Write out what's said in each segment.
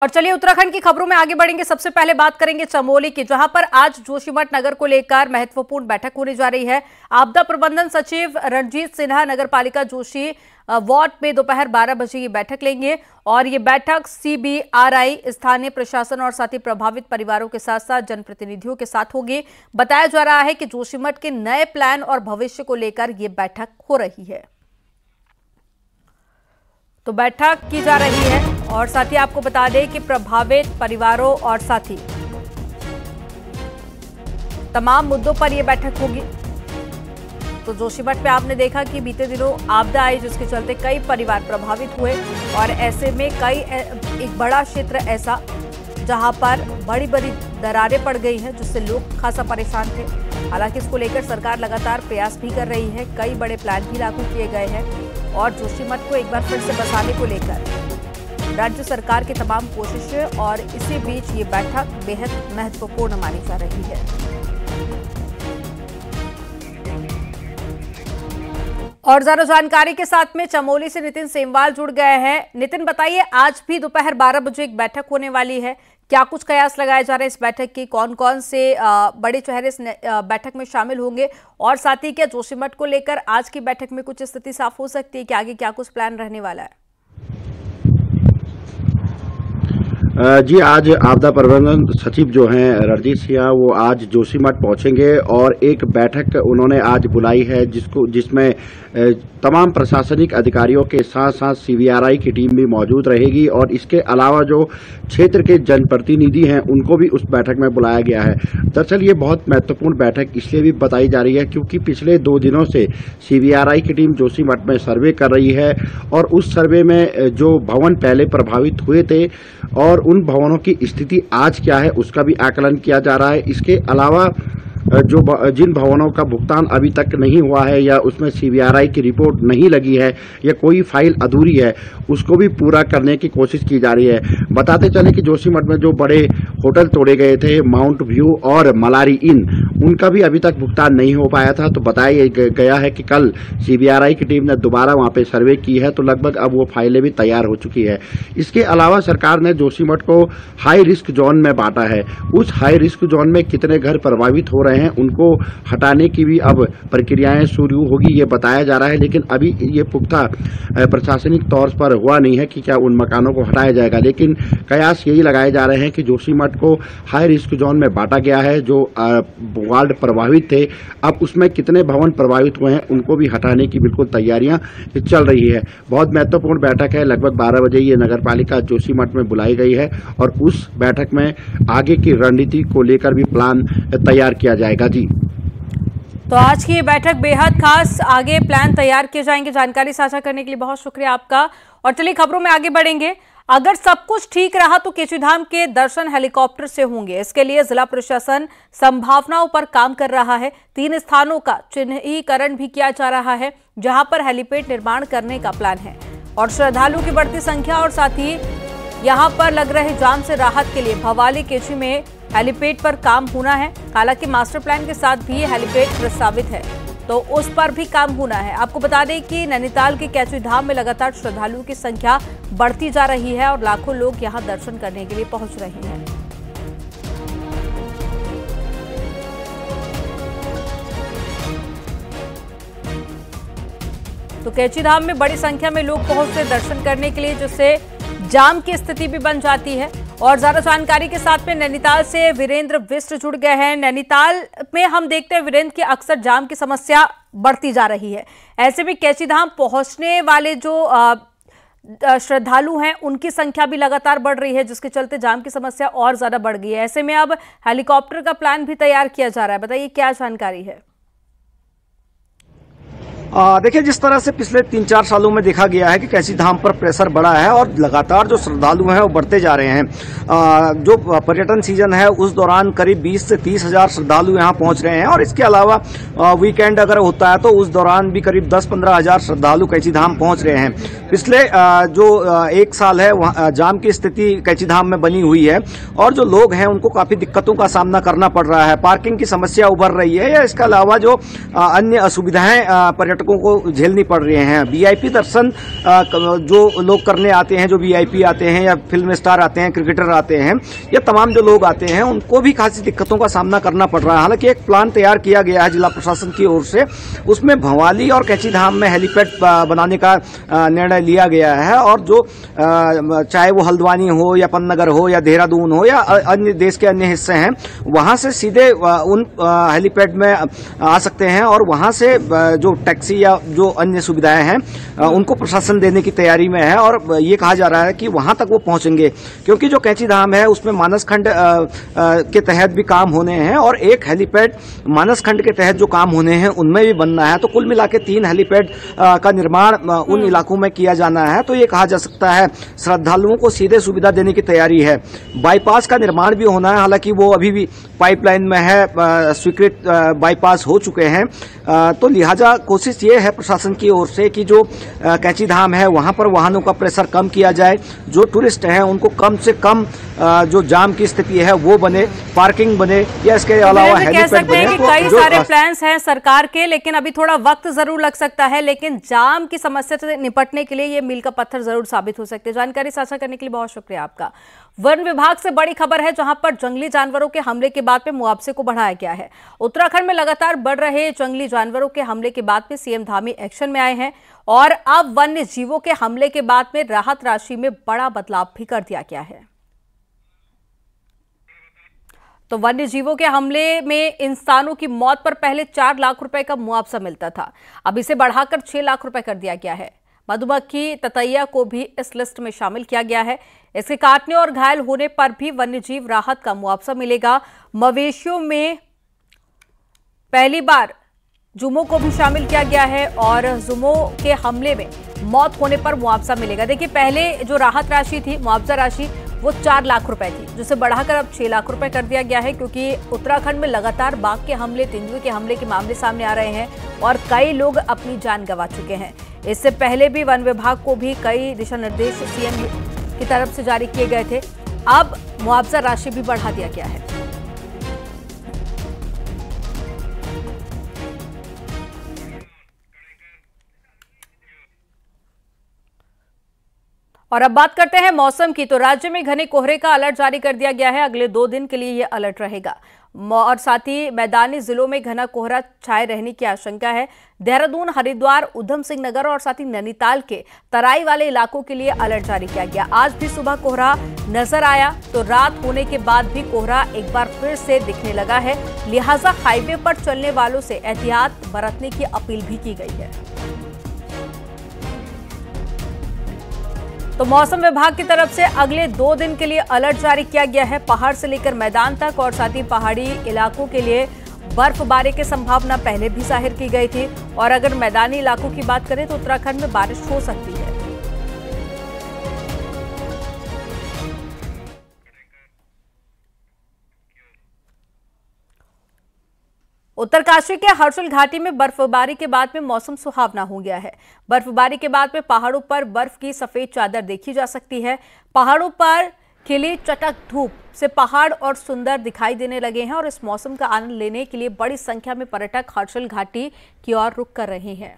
और चलिए उत्तराखंड की खबरों में आगे बढ़ेंगे। सबसे पहले बात करेंगे चमोली की, जहां पर आज जोशीमठ नगर को लेकर महत्वपूर्ण बैठक होने जा रही है। आपदा प्रबंधन सचिव रणजीत सिन्हा नगरपालिका जोशी वार्ड में दोपहर 12 बजे ये बैठक लेंगे और ये बैठक CBRI, स्थानीय प्रशासन और साथ ही प्रभावित परिवारों के साथ साथ जनप्रतिनिधियों के साथ होगी। बताया जा रहा है कि जोशीमठ के नए प्लान और भविष्य को लेकर ये बैठक हो रही है। तो बैठक की जा रही है और साथ ही आपको बता दें कि प्रभावित परिवारों और साथ ही तमाम मुद्दों पर यह बैठक होगी। तो जोशीमठ में आपने देखा कि बीते दिनों आपदा आई, जिसके चलते कई परिवार प्रभावित हुए और ऐसे में एक बड़ा क्षेत्र ऐसा जहां पर बड़ी बड़ी दरारें पड़ गई हैं, जिससे लोग खासा परेशान थे। हालांकि इसको लेकर सरकार लगातार प्रयास भी कर रही है, कई बड़े प्लान भी लागू किए गए हैं और जोशीमठ को एक बार फिर से बसाने को लेकर राज्य सरकार की तमाम कोशिशें और इसी बीच ये बैठक बेहद महत्वपूर्ण मानी जा रही है। और ज्यादा जानकारी के साथ में चमोली से नितिन सेमवाल जुड़ गए हैं। नितिन, बताइए, आज भी दोपहर 12 बजे एक बैठक होने वाली है, क्या कुछ कयास लगाए जा रहे हैं इस बैठक की? कौन कौन से बड़े चेहरे इस बैठक में शामिल होंगे और साथ ही क्या जोशीमठ को लेकर आज की बैठक में कुछ स्थिति साफ हो सकती है कि आगे क्या कुछ प्लान रहने वाला है? जी, आज आपदा प्रबंधन सचिव जो हैं रणजीत सिन्हा, वो आज जोशीमठ पहुंचेंगे और एक बैठक उन्होंने आज बुलाई है जिसमें तमाम प्रशासनिक अधिकारियों के साथ साथ CBRI की टीम भी मौजूद रहेगी और इसके अलावा जो क्षेत्र के जनप्रतिनिधि हैं उनको भी उस बैठक में बुलाया गया है। दरअसल ये बहुत महत्वपूर्ण बैठक इसलिए भी बताई जा रही है क्योंकि पिछले 2 दिनों से CBRI की टीम जोशीमठ में सर्वे कर रही है और उस सर्वे में जो भवन पहले प्रभावित हुए थे और उन भवनों की स्थिति आज क्या है उसका भी आकलन किया जा रहा है। इसके अलावा जिन भवनों का भुगतान अभी तक नहीं हुआ है या उसमें CBRI की रिपोर्ट नहीं लगी है या कोई फाइल अधूरी है, उसको भी पूरा करने की कोशिश की जा रही है। बताते चले कि जोशीमठ में जो बड़े होटल तोड़े गए थे, माउंट व्यू और मलारी इन, उनका भी अभी तक भुगतान नहीं हो पाया था। तो बताया गया है कि कल CBRI की टीम ने दोबारा वहां पे सर्वे की है, तो लगभग अब वो फाइलें भी तैयार हो चुकी है। इसके अलावा सरकार ने जोशीमठ को हाई रिस्क जोन में बांटा है। उस हाई रिस्क जोन में कितने घर प्रभावित हो रहे हैं उनको हटाने की भी अब प्रक्रियाएं शुरू होगी, ये बताया जा रहा है। लेकिन अभी ये पुख्ता प्रशासनिक तौर पर हुआ नहीं है कि क्या उन मकानों को हटाया जाएगा, लेकिन कयास यही लगाए जा रहे हैं कि जोशीमठ को हाई रिस्क जोन में बांटा गया है। जो वार्ड प्रभावित थे, अब उसमें कितने भवन प्रभावित हुए हैं उनको भी हटाने की बिल्कुल तैयारियां चल रही है। बहुत महत्वपूर्ण बैठक है, लगभग 12 बजे ये नगरपालिका जोशीमठ में बुलाई गई है और उस बैठक में आगे की रणनीति को लेकर भी प्लान तैयार किया जाएगा। जी, तो आज की ये बैठक बेहद खास, आगे प्लान तैयार किए जाएंगे। जानकारी साझा करने के लिए बहुत शुक्रिया आपका। और चलिए खबरों में आगे बढ़ेंगे। अगर सब कुछ ठीक रहा तो केचुधाम के दर्शन हेलीकॉप्टर से होंगे। इसके लिए जिला प्रशासन संभावनाओं पर काम कर रहा है। 3 स्थानों का चिन्हीकरण भी किया जा रहा है जहां पर हेलीपैड निर्माण करने का प्लान है और श्रद्धालुओं की बढ़ती संख्या और साथ ही यहां पर लग रहे जाम से राहत के लिए भवाली केची में हेलीपैड पर काम होना है। हालांकि मास्टर प्लान के साथ भी हेलीपैड प्रस्तावित है, तो उस पर भी काम होना है। आपको बता दें कि नैनीताल के कैचुधाम में लगातार श्रद्धालुओं की संख्या बढ़ती जा रही है और लाखों लोग यहां दर्शन करने के लिए पहुंच रहे हैं। तो कैचीधाम में बड़ी संख्या में लोग पहुंचते दर्शन करने के लिए, जिससे जाम की स्थिति भी बन जाती है। और ज्यादा जानकारी के साथ में नैनीताल से वीरेंद्र बिष्ट जुड़ गए हैं। नैनीताल में हम देखते हैं वीरेंद्र की अक्सर जाम की समस्या बढ़ती जा रही है, ऐसे में कैचीधाम पहुंचने वाले जो श्रद्धालु हैं उनकी संख्या भी लगातार बढ़ रही है, जिसके चलते जाम की समस्या और ज्यादा बढ़ गई है। ऐसे में अब हेलीकॉप्टर का प्लान भी तैयार किया जा रहा है, बताइए क्या जानकारी है? देखिए, जिस तरह से पिछले 3-4 सालों में देखा गया है कि कैचीधाम पर प्रेशर बढ़ा है और लगातार जो श्रद्धालु हैं वो बढ़ते जा रहे हैं। जो पर्यटन सीजन है उस दौरान करीब 20 से 30 हजार श्रद्धालु यहाँ पहुंच रहे हैं और इसके अलावा वीकेंड अगर होता है तो उस दौरान भी करीब 10-15 हजार श्रद्धालु कैचीधाम पहुंच रहे हैं। पिछले जो 1 साल है जाम की स्थिति कैचीधाम में बनी हुई है और जो लोग हैं उनको काफी दिक्कतों का सामना करना पड़ रहा है। पार्किंग की समस्या उभर रही है या इसके अलावा जो अन्य असुविधाएं पर्यटन पर्यटकों को झेलनी पड़ रही हैं। वीआईपी दर्शन जो लोग करने आते हैं, जो वीआईपी आते हैं या फिल्म स्टार आते हैं, क्रिकेटर आते हैं, या तमाम जो लोग आते हैं, उनको भी खासी दिक्कतों का सामना करना पड़ रहा है। हालांकि एक प्लान तैयार किया गया है जिला प्रशासन की ओर से, उसमें भंवाली और कैची धाम में हेलीपैड बनाने का निर्णय लिया गया है। और जो चाहे वो हल्द्वानी हो या पन्नगर हो या देहरादून हो या अन्य देश के अन्य हिस्से हैं, वहां से सीधे उन हेलीपैड में आ सकते हैं और वहां से जो टैक्सी या जो अन्य सुविधाएं हैं उनको प्रशासन देने की तैयारी में है। और ये कहा जा रहा है कि वहां तक वो पहुंचेंगे, क्योंकि जो कैची धाम है उसमें मानस खंड के तहत भी काम होने हैं और एक हेलीपैड मानस खंड के तहत जो काम होने हैं उनमें भी बनना है। तो कुल मिला के 3 हेलीपैड का निर्माण उन इलाकों में किया जाना है। तो ये कहा जा सकता है श्रद्धालुओं को सीधे सुविधा देने की तैयारी है। बाईपास का निर्माण भी होना है, हालांकि वो अभी भी पाइपलाइन में है, स्वीकृत बाईपास हो चुके हैं। तो लिहाजा कोशिश ये है प्रशासन की ओर से कि जो कैची धाम है वहां पर वाहनों का प्रेशर कम किया जाए, जो टूरिस्ट हैं उनको कम से कम जो जाम की स्थिति है वो बने, पार्किंग बने, या इसके अलावा हेलीपैड बने। कि कई सारे प्लान्स हैं सरकार के, लेकिन अभी थोड़ा वक्त जरूर लग सकता है, लेकिन जाम की समस्या से निपटने के लिए ये मील का पत्थर जरूर साबित हो सकते हैं। जानकारी साझा करने के लिए बहुत शुक्रिया आपका। वन विभाग से बड़ी खबर है, जहां पर जंगली जानवरों के हमले के बाद में मुआवजे को बढ़ाया गया है। उत्तराखंड में लगातार बढ़ रहे जंगली जानवरों के हमले के बाद में सीएम धामी एक्शन में आए हैं और अब वन्य जीवों के हमले के बाद में राहत राशि में बड़ा बदलाव भी कर दिया गया है। तो वन्य जीवों के हमले में इंसानों की मौत पर पहले 4 लाख रुपए का मुआवजा मिलता था, अब इसे बढ़ाकर 6 लाख रुपए कर दिया गया है। मधुमक्खी ततैया को भी इस लिस्ट में शामिल किया गया है। इसके काटने और घायल होने पर भी वन्यजीव राहत का मुआवजा मिलेगा। मवेशियों में पहली बार जुमों को भी शामिल किया गया है और जुमों के हमले में मौत होने पर मुआवजा मिलेगा। देखिए, पहले जो राहत राशि थी, मुआवजा राशि, वो 4 लाख रुपए थी, जिसे बढ़ाकर अब 6 लाख रुपए कर दिया गया है, क्योंकि उत्तराखंड में लगातार बाघ के हमले, तेंदुए के हमले के मामले सामने आ रहे हैं और कई लोग अपनी जान गंवा चुके हैं। इससे पहले भी वन विभाग को भी कई दिशा निर्देश सीएम की तरफ से जारी किए गए थे। अब मुआवजा राशि भी बढ़ा दिया गया है। और अब बात करते हैं मौसम की। तो राज्य में घने कोहरे का अलर्ट जारी कर दिया गया है, अगले 2 दिन के लिए यह अलर्ट रहेगा और साथ ही मैदानी जिलों में घना कोहरा छाए रहने की आशंका है। देहरादून, हरिद्वार, उधम सिंह नगर और साथ ही नैनीताल के तराई वाले इलाकों के लिए अलर्ट जारी किया गया। आज भी सुबह कोहरा नजर आया, तो रात होने के बाद भी कोहरा एक बार फिर से दिखने लगा है, लिहाजा हाईवे पर चलने वालों से एहतियात बरतने की अपील भी की गई है। तो मौसम विभाग की तरफ से अगले 2 दिन के लिए अलर्ट जारी किया गया है। पहाड़ से लेकर मैदान तक और साथ ही पहाड़ी इलाकों के लिए बर्फबारी की संभावना पहले भी जाहिर की गई थी। और अगर मैदानी इलाकों की बात करें तो उत्तराखंड में बारिश हो सकती है। उत्तरकाशी के हर्षिल घाटी में बर्फबारी के बाद में मौसम सुहावना हो गया है। बर्फबारी के बाद में पहाड़ों पर बर्फ की सफेद चादर देखी जा सकती है। पहाड़ों पर खिली चटक धूप से पहाड़ और सुंदर दिखाई देने लगे हैं और इस मौसम का आनंद लेने के लिए बड़ी संख्या में पर्यटक हर्षिल घाटी की ओर रुख कर रहे हैं।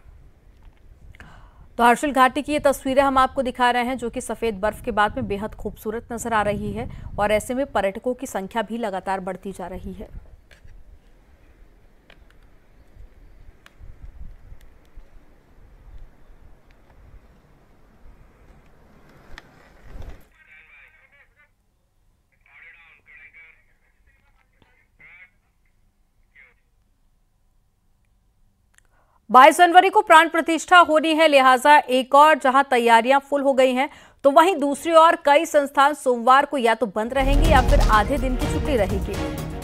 तो हर्षिल घाटी की ये तस्वीरें हम आपको दिखा रहे हैं, जो कि सफेद बर्फ के बाद में बेहद खूबसूरत नजर आ रही है और ऐसे में पर्यटकों की संख्या भी लगातार बढ़ती जा रही है। बाईस जनवरी को प्राण प्रतिष्ठा होनी है, लिहाजा एक और जहां तैयारियां फुल हो गई हैं, तो वहीं दूसरी ओर कई संस्थान सोमवार को या तो बंद रहेंगे या फिर आधे दिन की छुट्टी रहेगी।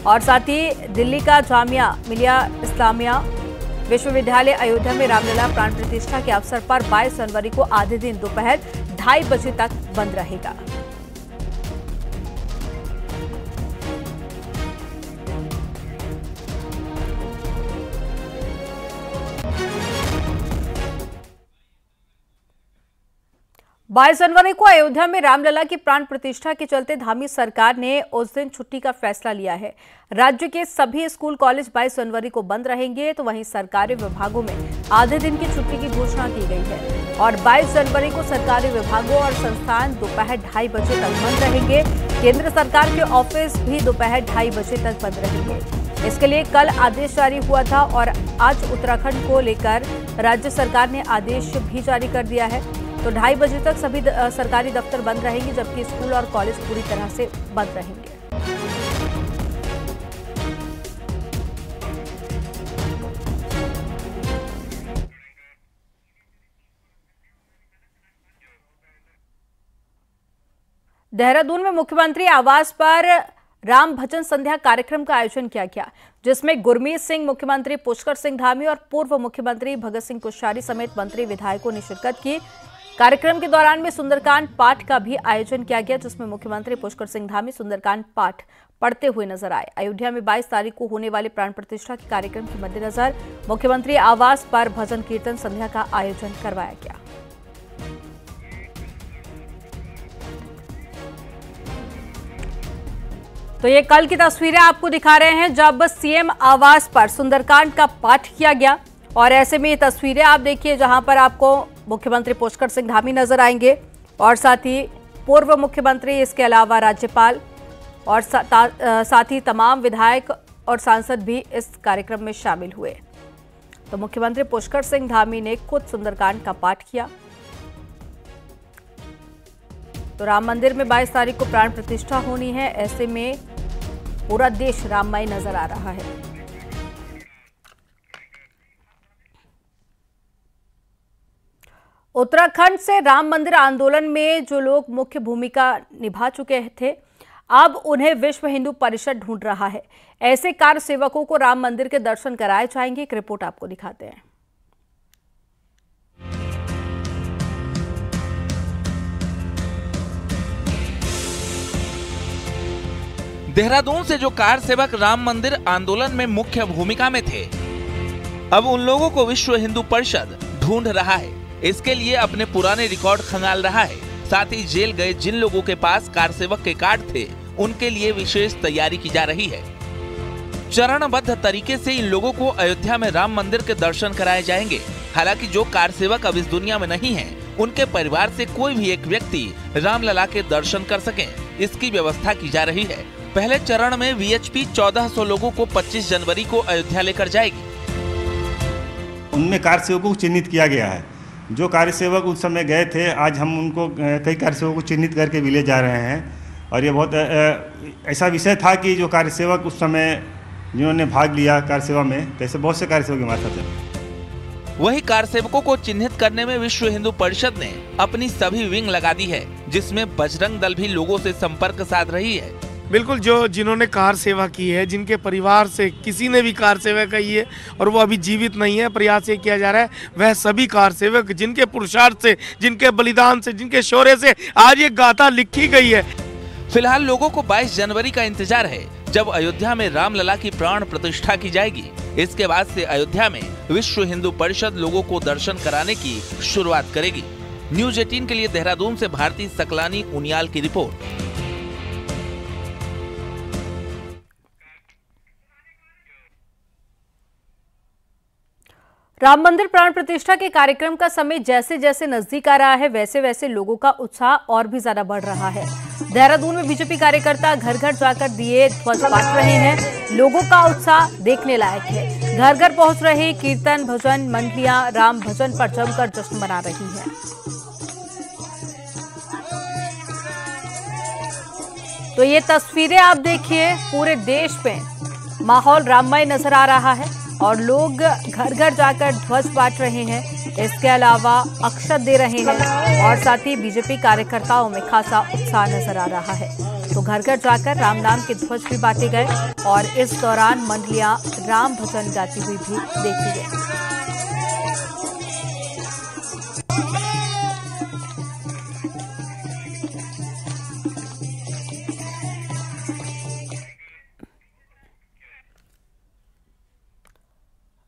और साथ ही दिल्ली का जामिया मिलिया इस्लामिया विश्वविद्यालय अयोध्या में रामलला प्राण प्रतिष्ठा के अवसर पर 22 जनवरी को आधे दिन दोपहर 2:30 बजे तक बंद रहेगा। 22 जनवरी को अयोध्या में रामलला की प्राण प्रतिष्ठा के चलते धामी सरकार ने उस दिन छुट्टी का फैसला लिया है। राज्य के सभी स्कूल कॉलेज 22 जनवरी को बंद रहेंगे, तो वहीं सरकारी विभागों में आधे दिन की छुट्टी की घोषणा की गई है और 22 जनवरी को सरकारी विभागों और संस्थान दोपहर 2:30 बजे तक बंद रहेंगे। केंद्र सरकार के ऑफिस भी दोपहर 2:30 बजे तक बंद रहेंगे। इसके लिए कल आदेश जारी हुआ था और आज उत्तराखंड को लेकर राज्य सरकार ने आदेश भी जारी कर दिया है। तो 2:30 बजे तक सभी सरकारी दफ्तर बंद रहेंगे, जबकि स्कूल और कॉलेज पूरी तरह से बंद रहेंगे। देहरादून में मुख्यमंत्री आवास पर राम भजन संध्या कार्यक्रम का आयोजन किया गया, जिसमें गुरमीत सिंह, मुख्यमंत्री पुष्कर सिंह धामी और पूर्व मुख्यमंत्री भगत सिंह कोश्यारी समेत मंत्री विधायकों ने शिरकत की। कार्यक्रम के दौरान में सुंदरकांड पाठ का भी आयोजन किया गया, जिसमें मुख्यमंत्री पुष्कर सिंह धामी सुंदरकांड पाठ पढ़ते हुए नजर आए। अयोध्या में 22 तारीख को होने वाले प्राण प्रतिष्ठा के कार्यक्रम के मद्देनजर मुख्यमंत्री आवास पर भजन कीर्तन संध्या का आयोजन करवाया गया। तो ये कल की तस्वीरें आपको दिखा रहे हैं, जब सीएम आवास पर सुंदरकांड का पाठ किया गया। और ऐसे में ये तस्वीरें आप देखिए, जहां पर आपको मुख्यमंत्री पुष्कर सिंह धामी नजर आएंगे और साथ ही पूर्व मुख्यमंत्री, इसके अलावा राज्यपाल और साथ ही तमाम विधायक और सांसद भी इस कार्यक्रम में शामिल हुए। तो मुख्यमंत्री पुष्कर सिंह धामी ने खुद सुंदरकांड का पाठ किया। तो राम मंदिर में 22 तारीख को प्राण प्रतिष्ठा होनी है, ऐसे में पूरा देश राममय नजर आ रहा है। उत्तराखंड से राम मंदिर आंदोलन में जो लोग मुख्य भूमिका निभा चुके थे, अब उन्हें विश्व हिंदू परिषद ढूंढ रहा है। ऐसे कार सेवकों को राम मंदिर के दर्शन कराए जाएंगे। एक रिपोर्ट आपको दिखाते हैं। देहरादून से जो कार सेवक राम मंदिर आंदोलन में मुख्य भूमिका में थे, अब उन लोगों को विश्व हिंदू परिषद ढूंढ रहा है। इसके लिए अपने पुराने रिकॉर्ड खंगाल रहा है। साथ ही जेल गए जिन लोगों के पास कार सेवक के कार्ड थे, उनके लिए विशेष तैयारी की जा रही है। चरणबद्ध तरीके से इन लोगों को अयोध्या में राम मंदिर के दर्शन कराए जाएंगे। हालांकि जो कार सेवक अब इस दुनिया में नहीं है, उनके परिवार से कोई भी एक व्यक्ति रामलला के दर्शन कर सके, इसकी व्यवस्था की जा रही है। पहले चरण में वीएचपी 1400 लोगों को 25 जनवरी को अयोध्या लेकर जाएगी। उनमें कार सेवकों को चिन्हित किया गया है। जो कार्य सेवक उस समय गए थे, आज हम उनको कई कार्य सेवकों को चिन्हित करके भी ले जा रहे हैं। और ये बहुत ऐसा विषय था कि जो कार्य सेवक उस समय जिन्होंने भाग लिया कार सेवा में, कैसे बहुत से कार्य सेवक हमारे साथ हैं। वही कार सेवकों को चिन्हित करने में विश्व हिंदू परिषद ने अपनी सभी विंग लगा दी है, जिसमें बजरंग दल भी लोगों से संपर्क साध रही है। बिल्कुल, जो जिन्होंने कार सेवा की है, जिनके परिवार से किसी ने भी कार सेवा की है और वो अभी जीवित नहीं है, प्रयास ये किया जा रहा है, वह सभी कार सेवक जिनके पुरुषार्थ से, जिनके बलिदान से, जिनके शौर्य से आज ये गाथा लिखी गई है। फिलहाल लोगों को 22 जनवरी का इंतजार है, जब अयोध्या में रामलला की प्राण प्रतिष्ठा की जाएगी। इसके बाद से अयोध्या में विश्व हिंदू परिषद लोगों को दर्शन कराने की शुरुआत करेगी। न्यूज 18 के लिए देहरादून से भारती सकलानी उनियाल की रिपोर्ट। राम मंदिर प्राण प्रतिष्ठा के कार्यक्रम का समय जैसे जैसे नजदीक आ रहा है, वैसे वैसे लोगों का उत्साह और भी ज्यादा बढ़ रहा है। देहरादून में बीजेपी कार्यकर्ता घर घर जाकर दिए ध्वज बांट रहे हैं। लोगों का उत्साह देखने लायक है। घर घर पहुंच रहे कीर्तन भजन मंडलियां राम भजन पर जमकर जश्न मना रही हैं। तो ये तस्वीरें आप देखिए, पूरे देश में माहौल राममय नजर आ रहा है और लोग घर घर जाकर ध्वज बांट रहे हैं। इसके अलावा अक्षत दे रहे हैं और साथ ही बीजेपी कार्यकर्ताओं में खासा उत्साह नजर आ रहा है। तो घर घर जाकर राम नाम के ध्वज भी बांटे गए और इस दौरान मंडलियां राम भजन गाती हुई भी देखी गई।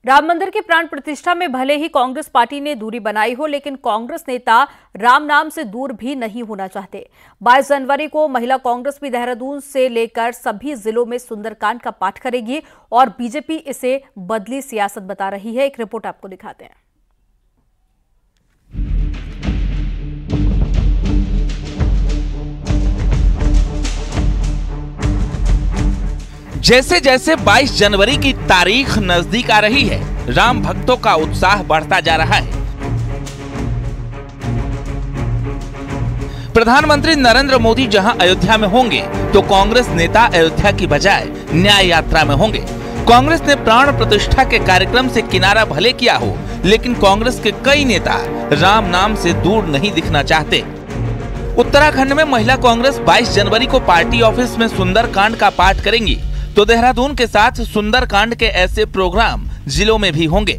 राम मंदिर की प्राण प्रतिष्ठा में भले ही कांग्रेस पार्टी ने दूरी बनाई हो, लेकिन कांग्रेस नेता राम नाम से दूर भी नहीं होना चाहते। 22 जनवरी को महिला कांग्रेस भी देहरादून से लेकर सभी जिलों में सुंदरकांड का पाठ करेगी और बीजेपी इसे बदली सियासत बता रही है। एक रिपोर्ट आपको दिखाते हैं। जैसे जैसे 22 जनवरी की तारीख नजदीक आ रही है, राम भक्तों का उत्साह बढ़ता जा रहा है। प्रधानमंत्री नरेंद्र मोदी जहां अयोध्या में होंगे, तो कांग्रेस नेता अयोध्या की बजाय न्याय यात्रा में होंगे। कांग्रेस ने प्राण प्रतिष्ठा के कार्यक्रम से किनारा भले किया हो, लेकिन कांग्रेस के कई नेता राम नाम से दूर नहीं दिखना चाहते। उत्तराखंड में महिला कांग्रेस 22 जनवरी को पार्टी ऑफिस में सुंदरकांड का पाठ करेंगी, तो देहरादून के साथ सुंदरकांड के ऐसे प्रोग्राम जिलों में भी होंगे।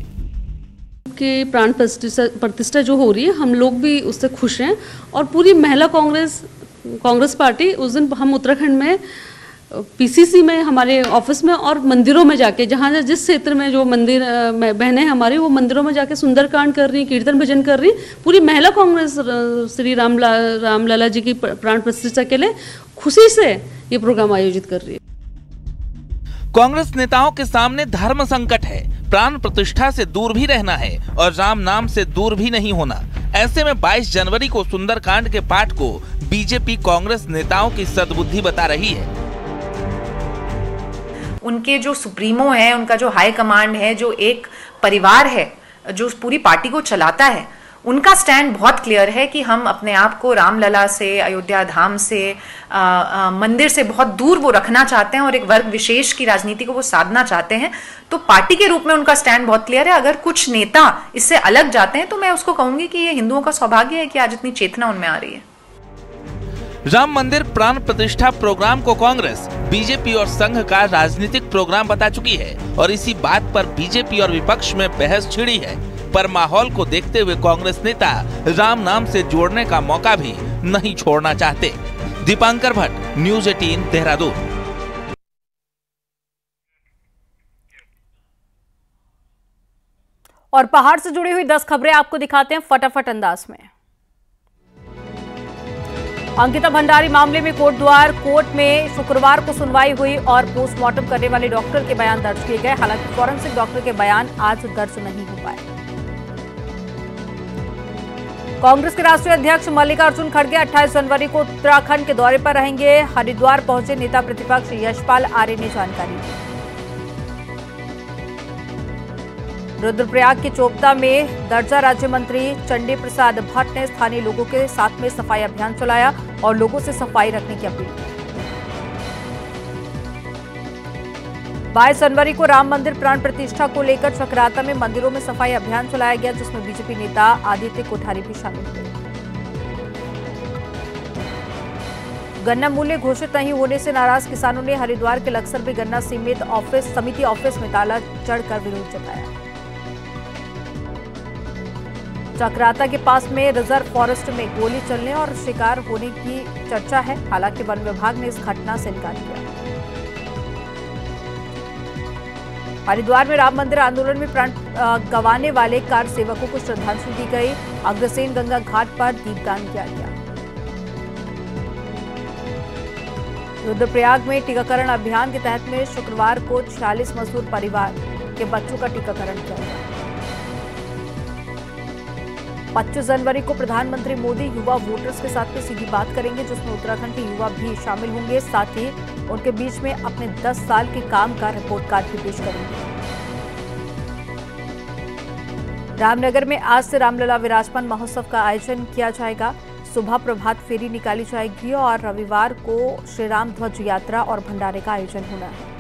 कि प्राण प्रतिष्ठा जो हो रही है, हम लोग भी उससे खुश हैं और पूरी महिला कांग्रेस पार्टी उस दिन हम उत्तराखंड में पीसीसी में हमारे ऑफिस में और मंदिरों में जाके, जहाँ जिस क्षेत्र में जो मंदिर बहनें हमारी, वो मंदिरों में जाके सुंदरकांड कर रही, कीर्तन भजन कर रही। पूरी महिला कांग्रेस श्री रामलला जी की प्राण प्रतिष्ठा के लिए खुशी से ये प्रोग्राम आयोजित कर रही है। कांग्रेस नेताओं के सामने धर्म संकट है, प्राण प्रतिष्ठा से दूर भी रहना है और राम नाम से दूर भी नहीं होना। ऐसे में 22 जनवरी को सुंदरकांड के पाठ को बीजेपी कांग्रेस नेताओं की सद्बुद्धि बता रही है। उनके जो सुप्रीमो है, उनका जो हाई कमांड है, जो एक परिवार है जो पूरी पार्टी को चलाता है, उनका स्टैंड बहुत क्लियर है कि हम अपने आप को रामलला से, अयोध्या धाम से, मंदिर से बहुत दूर वो रखना चाहते हैं और एक वर्ग विशेष की राजनीति को वो साधना चाहते हैं। तो पार्टी के रूप में उनका स्टैंड बहुत क्लियर है। अगर कुछ नेता इससे अलग जाते हैं तो मैं उसको कहूंगी कि ये हिंदुओं का सौभाग्य है कि आज इतनी चेतना उनमें आ रही है। राम मंदिर प्राण प्रतिष्ठा प्रोग्राम को कांग्रेस, बीजेपी और संघ का राजनीतिक प्रोग्राम बता चुकी है और इसी बात पर बीजेपी और विपक्ष में बहस छिड़ी है। पर माहौल को देखते हुए कांग्रेस नेता राम नाम से जोड़ने का मौका भी नहीं छोड़ना चाहते। दीपांकर भट्ट, न्यूज़ 18 देहरादून। और पहाड़ से जुड़ी हुई 10 खबरें आपको दिखाते हैं फटाफट अंदाज में। अंकिता भंडारी मामले में कोर्ट में शुक्रवार को सुनवाई हुई और पोस्टमार्टम करने वाले डॉक्टर के बयान दर्ज किए गए। हालांकि फॉरेंसिक डॉक्टर के बयान आज दर्ज नहीं हो पाए। कांग्रेस के राष्ट्रीय अध्यक्ष मल्लिकार्जुन खड़गे 28 जनवरी को उत्तराखंड के दौरे पर रहेंगे। हरिद्वार पहुंचे नेता प्रतिपक्ष यशपाल आर्य ने जानकारी दी। रुद्रप्रयाग के चोपता में दर्जा राज्य मंत्री चंडी प्रसाद भट्ट ने स्थानीय लोगों के साथ में सफाई अभियान चलाया और लोगों से सफाई रखने की अपील की। 22 जनवरी को राम मंदिर प्राण प्रतिष्ठा को लेकर चक्राता में मंदिरों में सफाई अभियान चलाया गया, जिसमें बीजेपी नेता आदित्य कोठारी भी शामिल हुए। गन्ना मूल्य घोषित नहीं होने से नाराज किसानों ने हरिद्वार के लक्सर में गन्ना समिति ऑफिस में ताला जड़कर विरोध जताया। चक्राता के पास में रिजर्व फॉरेस्ट में गोली चलने और शिकार होने की चर्चा है। हालांकि वन विभाग ने इस घटना से इनकार किया। हरिद्वार में राम मंदिर आंदोलन में प्राण गंवाने वाले कार सेवकों को श्रद्धांजलि दी गई। अग्रसेन गंगा घाट पर दीपदान किया गया। रुद्रप्रयाग में टीकाकरण अभियान के तहत में शुक्रवार को 46 मजदूर परिवार के बच्चों का टीकाकरण किया गया। 25 जनवरी को प्रधानमंत्री मोदी युवा वोटर्स के साथ में सीधी बात करेंगे, जिसमें उत्तराखंड के युवा भी शामिल होंगे। साथ ही उनके बीच में अपने 10 साल के काम का रिपोर्ट कार्ड भी पेश करेंगे। रामनगर में आज से रामलला विराजमान महोत्सव का आयोजन किया जाएगा। सुबह प्रभात फेरी निकाली जाएगी और रविवार को श्री राम ध्वज यात्रा और भंडारे का आयोजन होना है।